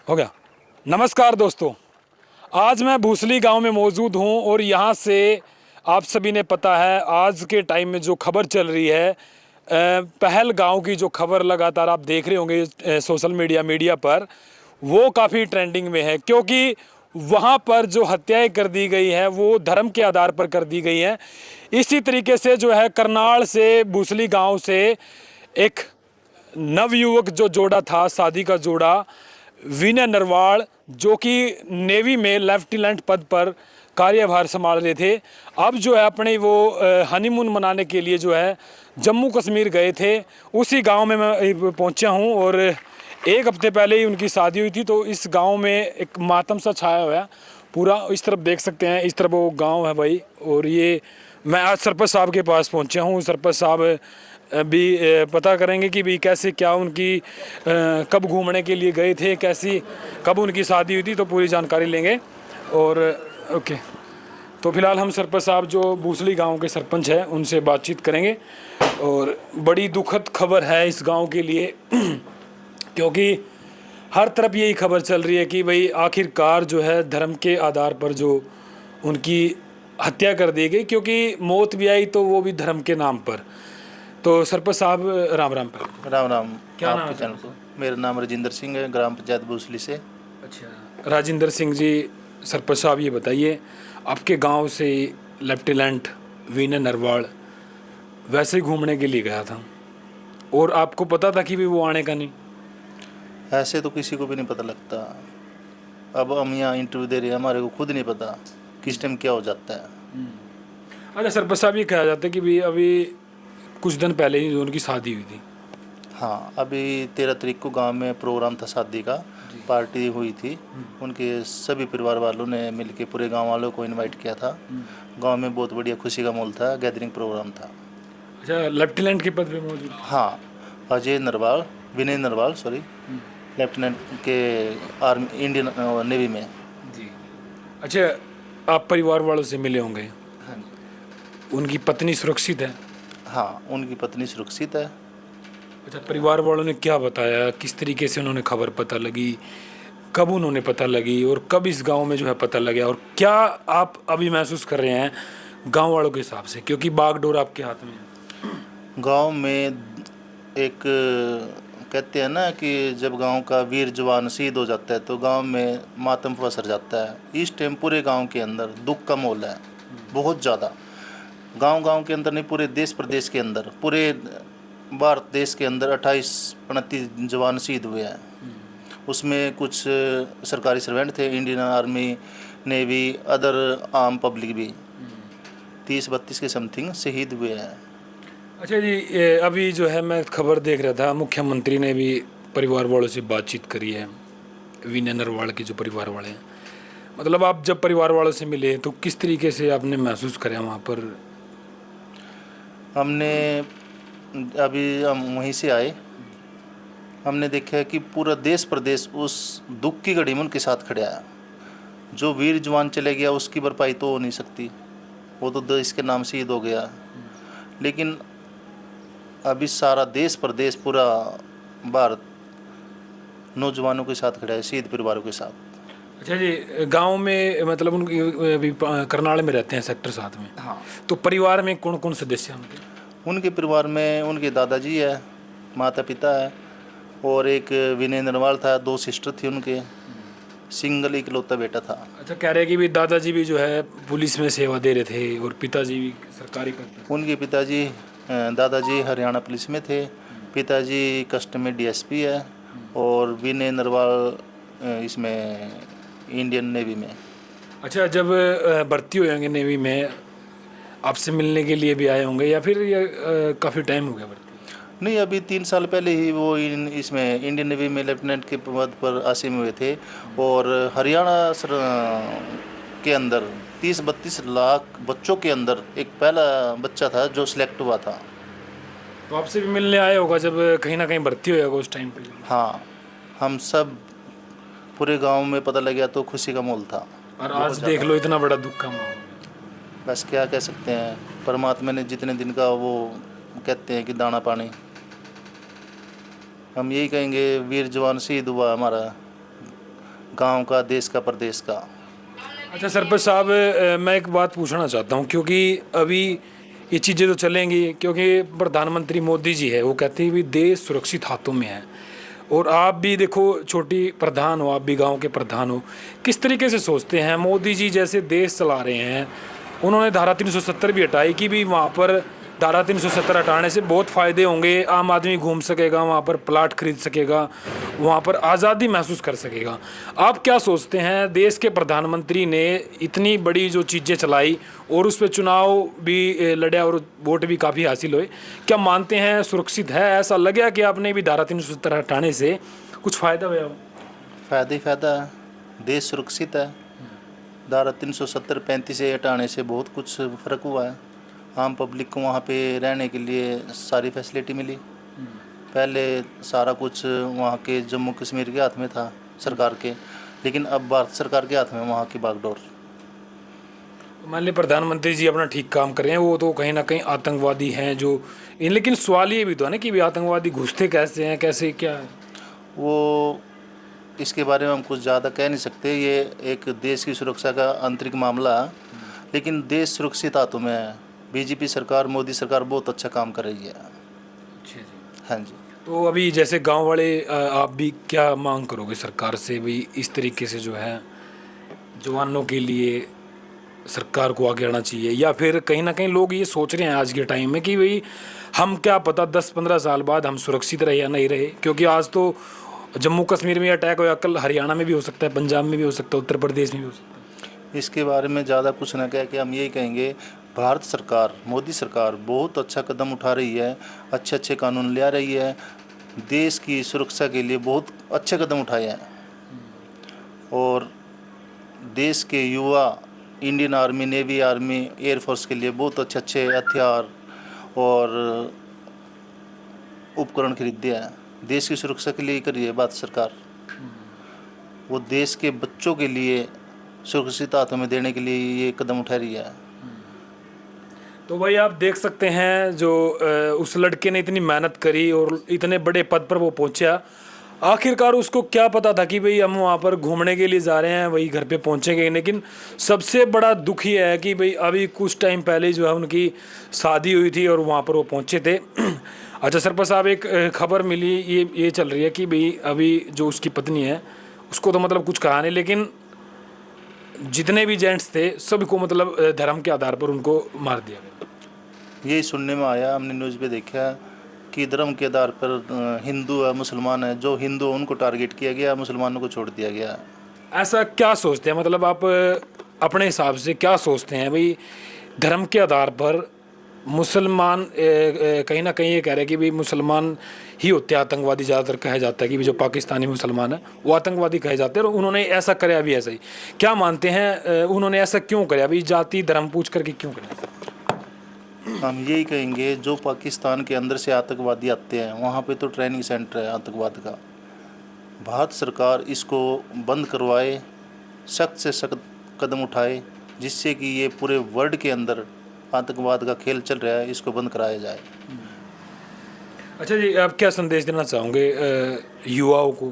हो गया। नमस्कार दोस्तों, आज मैं भूसली गांव में मौजूद हूं और यहां से आप सभी ने पता है आज के टाइम में जो खबर चल रही है पहलगांव की जो खबर लगातार आप देख रहे होंगे सोशल मीडिया पर, वो काफ़ी ट्रेंडिंग में है क्योंकि वहाँ पर जो हत्याएं कर दी गई हैं वो धर्म के आधार पर कर दी गई हैं। इसी तरीके से जो है करनाल से भूसली गांव से एक नवयुवक जो जोड़ा था, शादी का जोड़ा, विनय नरवाल, जो कि नेवी में लेफ्टिनेंट पद पर कार्यभार संभाल रहे थे, अब जो है अपने वो हनीमून मनाने के लिए जो है जम्मू कश्मीर गए थे। उसी गांव में मैं पहुंचा हूं और एक हफ्ते पहले ही उनकी शादी हुई थी। तो इस गांव में एक मातम सा छाया हुआ है पूरा। इस तरफ देख सकते हैं, इस तरफ वो गांव है भाई। और ये मैं आज सरपंच साहब के पास पहुंचा हूं। सरपंच साहब भी पता करेंगे कि भाई कैसे क्या उनकी कब घूमने के लिए गए थे, कैसी कब उनकी शादी हुई थी, तो पूरी जानकारी लेंगे। और ओके, तो फिलहाल हम सरपंच साहब जो भूसली गांव के सरपंच हैं उनसे बातचीत करेंगे। और बड़ी दुखद खबर है इस गांव के लिए क्योंकि हर तरफ यही खबर चल रही है कि भाई आखिरकार जो है धर्म के आधार पर जो उनकी हत्या कर दी गई, क्योंकि मौत भी आई तो वो भी धर्म के नाम पर। तो सरपंच साहब राम राम। राम राम। क्या नाम आपके चैनल को। मेरा नाम राजेंद्र सिंह है, ग्राम पंचायत भूसली से। अच्छा राजेंद्र सिंह जी, सरपंच साहब ये बताइए, आपके गांव से लेफ्टिनेंट विनय नरवाल वैसे ही घूमने के लिए गया था और आपको पता था कि भी वो आने का नहीं? ऐसे तो किसी को भी नहीं पता लगता। अब हम यहाँ इंटरव्यू दे रहे हैं, हमारे को खुद नहीं पता किस टाइम क्या हो जाता है। अच्छा सरपंच साहब, ये कहा जाता है कि भाई अभी कुछ दिन पहले ही उनकी शादी हुई थी। हाँ, अभी 13 तारीख को गांव में प्रोग्राम था शादी का, पार्टी हुई थी। उनके सभी परिवार वालों ने मिलके पूरे गांव वालों को इनवाइट किया था। गांव में बहुत बढ़िया खुशी का माहौल था, गैदरिंग प्रोग्राम था। अच्छा, लेफ्टिनेंट के पद पे मौजूद? हाँ, अजय नरवाल, विनय नरवाल सॉरी, लेफ्टिनेंट के आर्मी इंडियन नेवी में। जी। अच्छा, आप परिवार वालों से मिले होंगे? हाँ, उनकी पत्नी सुरक्षित है? हाँ, उनकी पत्नी सुरक्षित है। अच्छा, परिवार वालों ने क्या बताया, किस तरीके से उन्होंने खबर पता लगी, कब उन्होंने पता लगी और कब इस गांव में जो है पता लगा, और क्या आप अभी महसूस कर रहे हैं गांव वालों के हिसाब से, क्योंकि बागडोर आपके हाथ में है? गांव में एक कहते हैं ना कि जब गांव का वीर जवान शहीद हो जाता है तो गांव में मातम पसर जाता है। इस टाइम पूरे गांव के अंदर दुख का माहौल है, बहुत ज़्यादा। गांव के अंदर नहीं, पूरे देश प्रदेश के अंदर, पूरे भारत देश के अंदर 28-29 जवान शहीद हुए हैं। उसमें कुछ सरकारी सर्वेंट थे, इंडियन आर्मी, नेवी, अदर आम पब्लिक भी 30-32 के समथिंग शहीद हुए हैं। अच्छा जी, अभी जो है मैं खबर देख रहा था, मुख्यमंत्री ने भी परिवार वालों से बातचीत करी है, विनय नरवाल के जो परिवार वाले हैं। मतलब आप जब परिवार वालों से मिले तो किस तरीके से आपने महसूस करा वहाँ पर? हमने अभी हम वहीं से आए, हमने देखा कि पूरा देश प्रदेश उस दुख की घड़ी में उनके साथ खड़ा है। जो वीर जवान चले गया उसकी भरपाई तो हो नहीं सकती, वो तो देश के नाम शहीद हो गया। लेकिन अभी सारा देश प्रदेश, पूरा भारत नौजवानों के साथ खड़ा है, शहीद परिवारों के साथ। अच्छा जी, गांव में मतलब उनकी अभी करनाल में रहते हैं सेक्टर 7 में। हाँ, तो परिवार में कौन कौन सदस्य हैं उनके परिवार में उनके दादाजी है, माता पिता है, और एक विनय नरवाल था, 2 सिस्टर थी उनके, सिंगल इकलौता बेटा था। अच्छा, कह रहे हैं कि भी दादाजी भी जो है पुलिस में सेवा दे रहे थे और पिताजी भी सरकारी पद पर? उनके पिताजी, दादाजी हरियाणा पुलिस में थे, पिताजी कस्टम में डीएसपी है, और विनय नरवाल इसमें इंडियन नेवी में। अच्छा, जब भर्ती हुए होंगे नेवी में, आपसे मिलने के लिए भी आए होंगे या फिर ये काफ़ी टाइम हो गया भर्ती? नहीं, अभी 3 साल पहले ही वो इसमें इंडियन नेवी में लेफ्टिनेंट के पद पर आसीन हुए थे। और हरियाणा के अंदर 30-32 लाख बच्चों के अंदर एक पहला बच्चा था जो सिलेक्ट हुआ था। तो आपसे भी मिलने आए होगा जब कहीं ना कहीं भर्ती होगा उस टाइम पे? हाँ, हम सब पूरे गांव में पता लग गया तो खुशी का माहौल था। और आज देख लो इतना बड़ा दुख का माहौल। बस क्या कह सकते हैं, परमात्मा ने जितने दिन का वो कहते हैं कि दाना पानी, हम यही कहेंगे वीर जवान शहीद हुआ हमारा, गांव का, देश का, प्रदेश का। अच्छा सरपंच साहब, मैं एक बात पूछना चाहता हूँ, क्योंकि अभी ये चीज़ें तो चलेंगी, क्योंकि प्रधानमंत्री मोदी जी है वो कहते हैं भी देश सुरक्षित हाथों में है, और आप भी देखो छोटी प्रधान हो, आप भी गांव के प्रधान हो, किस तरीके से सोचते हैं मोदी जी जैसे देश चला रहे हैं, उन्होंने धारा 370 भी हटाई कि भी वहाँ पर धारा 370 हटाने से बहुत फ़ायदे होंगे, आम आदमी घूम सकेगा, वहाँ पर प्लाट खरीद सकेगा, वहाँ पर आज़ादी महसूस कर सकेगा। आप क्या सोचते हैं, देश के प्रधानमंत्री ने इतनी बड़ी जो चीज़ें चलाई और उस पर चुनाव भी लड़ा और वोट भी काफ़ी हासिल हुए, क्या मानते हैं सुरक्षित है? ऐसा लगे कि आपने भी धारा 370 हटाने से कुछ फ़ायदा हुआ हो? फ़ायदा ही फ़ायदा है, देश सुरक्षित है। धारा 370 35 से हटाने से बहुत कुछ फ़र्क हुआ है। आम पब्लिक को वहाँ पे रहने के लिए सारी फैसिलिटी मिली। पहले सारा कुछ वहाँ के जम्मू कश्मीर के हाथ में था, सरकार के, लेकिन अब भारत सरकार के हाथ में वहाँ की बागडोर। मान लीजिए प्रधानमंत्री जी अपना ठीक काम कर रहे हैं, वो तो कहीं ना कहीं आतंकवादी हैं जो लेकिन सवाल ये भी तो है ना कि भी आतंकवादी घुसते कैसे हैं, कैसे क्या है? वो इसके बारे में हम कुछ ज़्यादा कह नहीं सकते, ये एक देश की सुरक्षा का आंतरिक मामला है, लेकिन देश सुरक्षित हाथों में है। बीजेपी सरकार, मोदी सरकार बहुत अच्छा काम कर रही है। अच्छा जी। हाँ जी। तो अभी जैसे गांव वाले आप भी क्या मांग करोगे सरकार से, भाई इस तरीके से जो है जवानों के लिए सरकार को आगे आना चाहिए, या फिर कहीं ना कहीं लोग ये सोच रहे हैं आज के टाइम में कि भाई हम क्या पता 10-15 साल बाद हम सुरक्षित रहे या नहीं रहे, क्योंकि आज तो जम्मू कश्मीर में अटैक हो, कल हरियाणा में भी हो सकता है, पंजाब में भी हो सकता है, उत्तर प्रदेश में भी हो सकता है। इसके बारे में ज़्यादा कुछ ना कह के हम यही कहेंगे, भारत सरकार, मोदी सरकार बहुत अच्छा कदम उठा रही है, अच्छे अच्छे कानून ले आ रही है, देश की सुरक्षा के लिए बहुत अच्छे कदम उठाए हैं। और देश के युवा Indian army, navy army, air force के लिए बहुत अच्छे अच्छे हथियार और उपकरण खरीदे हैं। देश की सुरक्षा के लिए करी है भारत सरकार। वो देश के बच्चों के लिए सुरक्षित हाथों में देने के लिए ये कदम उठा रही है। तो भाई आप देख सकते हैं जो उस लड़के ने इतनी मेहनत करी और इतने बड़े पद पर वो पहुंचा, आखिरकार उसको क्या पता था कि भाई हम वहाँ पर घूमने के लिए जा रहे हैं, वही घर पे पहुँचेंगे। लेकिन सबसे बड़ा दुख ये है कि भाई अभी कुछ टाइम पहले जो है उनकी शादी हुई थी और वहाँ पर वो पहुँचे थे। अच्छा सरपंच साहब, एक खबर मिली, ये चल रही है कि भाई अभी जो उसकी पत्नी है उसको तो मतलब कुछ कहा नहीं, लेकिन जितने भी जेंट्स थे सबको मतलब धर्म के आधार पर उनको मार दिया गया। यही सुनने में आया, हमने न्यूज़ पे देखा कि धर्म के आधार पर हिंदू है, मुसलमान है, जो हिंदू है उनको टारगेट किया गया, मुसलमानों को छोड़ दिया गया। ऐसा क्या सोचते हैं, मतलब आप अपने हिसाब से क्या सोचते हैं भाई धर्म के आधार पर मुसलमान कहीं ना कहीं ये कह रहे हैं कि भाई मुसलमान ही होते हैं आतंकवादी, ज़्यादातर कहा जाता है कि जो पाकिस्तानी मुसलमान है वो आतंकवादी कहे जाते हैं, और उन्होंने ऐसा कराया भी ऐसा ही। क्या मानते हैं उन्होंने ऐसा क्यों कराया, भाई जाति धर्म पूछ करके क्यों कराया? हम यही कहेंगे, जो पाकिस्तान के अंदर से आतंकवादी आते हैं वहाँ पे तो ट्रेनिंग सेंटर है आतंकवाद का। भारत सरकार इसको बंद करवाए, सख्त से सख्त कदम उठाए, जिससे कि ये पूरे वर्ल्ड के अंदर आतंकवाद का खेल चल रहा है, इसको बंद कराया जाए। अच्छा जी, आप क्या संदेश देना चाहोगे युवाओं को,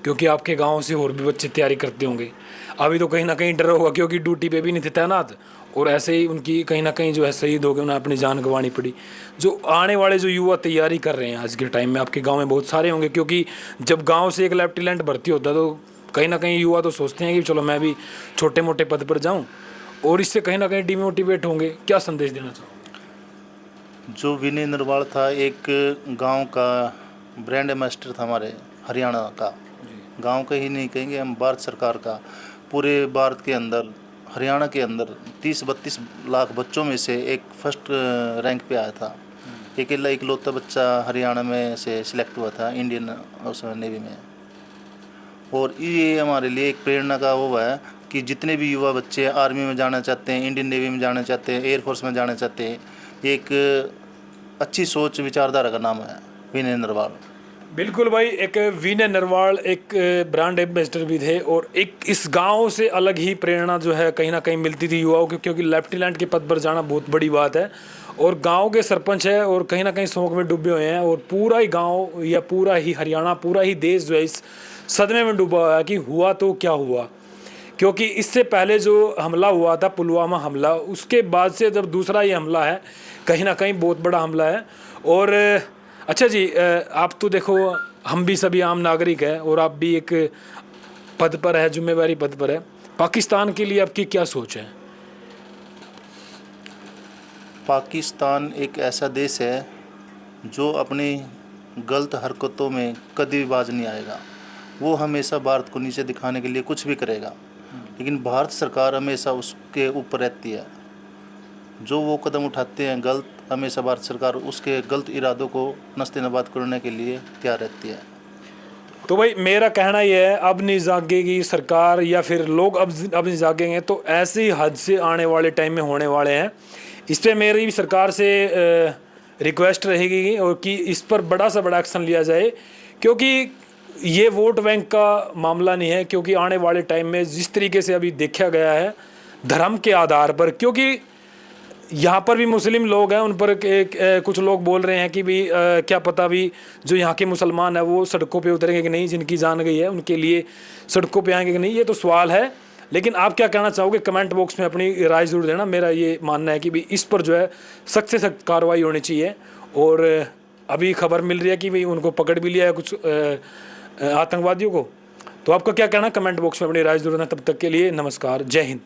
क्योंकि आपके गांव से और भी बच्चे तैयारी करते होंगे, अभी तो कहीं ना कहीं डर होगा क्योंकि ड्यूटी पे भी नहीं थे तैनात, और ऐसे ही उनकी कहीं ना कहीं जो है शहीद हो गए, उन्हें अपनी जान गंवानी पड़ी। जो आने वाले जो युवा तैयारी कर रहे हैं आज के टाइम में, आपके गांव में बहुत सारे होंगे, क्योंकि जब गांव से एक लेफ्टिनेंट भर्ती होता है तो कहीं ना कहीं युवा तो सोचते हैं कि चलो मैं भी छोटे मोटे पद पर जाऊँ, और इससे कहीं ना कहीं डिमोटिवेट होंगे। क्या संदेश देना चाहोगे? जो विनय नरवाल था, एक गांव का ब्रांड एम्बेसडर था हमारे हरियाणा का, गांव का ही नहीं कहेंगे हम, भारत सरकार का। पूरे भारत के अंदर, हरियाणा के अंदर 30-32 लाख बच्चों में से एक फर्स्ट रैंक पे आया था। अकेला इकलौता बच्चा हरियाणा में से सिलेक्ट हुआ था इंडियन उसमें नेवी में। और ये हमारे लिए एक प्रेरणा का वो है कि जितने भी युवा बच्चे आर्मी में जाना चाहते हैं, इंडियन नेवी में जाना चाहते हैं, एयरफोर्स में जाना चाहते हैं, एक अच्छी सोच विचारधारा का नाम है विनय नरवाल। बिल्कुल भाई, एक विनय नरवाल एक ब्रांड एम्बेसडर भी थे, और एक इस गांव से अलग ही प्रेरणा जो है कहीं ना कहीं मिलती थी युवाओं को, क्योंकि लेफ्टिनेंट के पद पर जाना बहुत बड़ी बात है, और गांव के सरपंच है और कहीं ना कहीं शौक में डूबे हुए हैं, और पूरा ही गांव या पूरा ही हरियाणा, पूरा ही देश जो है इस सदमे में डूबा हुआ है कि हुआ तो क्या हुआ। क्योंकि इससे पहले जो हमला हुआ था, पुलवामा हमला, उसके बाद से जब दूसरा ये हमला है, कहीं ना कहीं बहुत बड़ा हमला है। और अच्छा जी, आप तो देखो, हम भी सभी आम नागरिक हैं और आप भी एक पद पर है, जिम्मेवारी पद पर है। पाकिस्तान के लिए आपकी क्या सोच है? पाकिस्तान एक ऐसा देश है जो अपनी गलत हरकतों में कभी भी बाज नहीं आएगा। वो हमेशा भारत को नीचे दिखाने के लिए कुछ भी करेगा, लेकिन भारत सरकार हमेशा उसके ऊपर रहती है। जो वो कदम उठाते हैं गलत, हमेशा भारत सरकार उसके गलत इरादों को नस्ते-नाबूद करने के लिए तैयार रहती है। तो भाई मेरा कहना यह है, अब नहीं जागेगी सरकार या फिर लोग अब नहीं जागेंगे तो ऐसी हादसे आने वाले टाइम में होने वाले हैं। इस पर मेरी भी सरकार से रिक्वेस्ट रहेगी और कि इस पर बड़ा सा बड़ा एक्शन लिया जाए, क्योंकि ये वोट बैंक का मामला नहीं है। क्योंकि आने वाले टाइम में जिस तरीके से अभी देखा गया है धर्म के आधार पर, क्योंकि यहाँ पर भी मुस्लिम लोग हैं, उन पर कुछ लोग बोल रहे हैं कि भी क्या पता भी जो यहाँ के मुसलमान हैं वो सड़कों पे उतरेंगे कि नहीं, जिनकी जान गई है उनके लिए सड़कों पे आएंगे कि नहीं, ये तो सवाल है। लेकिन आप क्या कहना चाहोगे, कमेंट बॉक्स में अपनी राय जरूर देना। मेरा ये मानना है कि भी इस पर जो है सख्त से सख्त कार्रवाई होनी चाहिए। और अभी खबर मिल रही है कि भाई उनको पकड़ भी लिया है कुछ आतंकवादियों को। तो आपका क्या कहना, कमेंट बॉक्स में अपनी राय जरूर देना। तब तक के लिए नमस्कार, जय हिंद।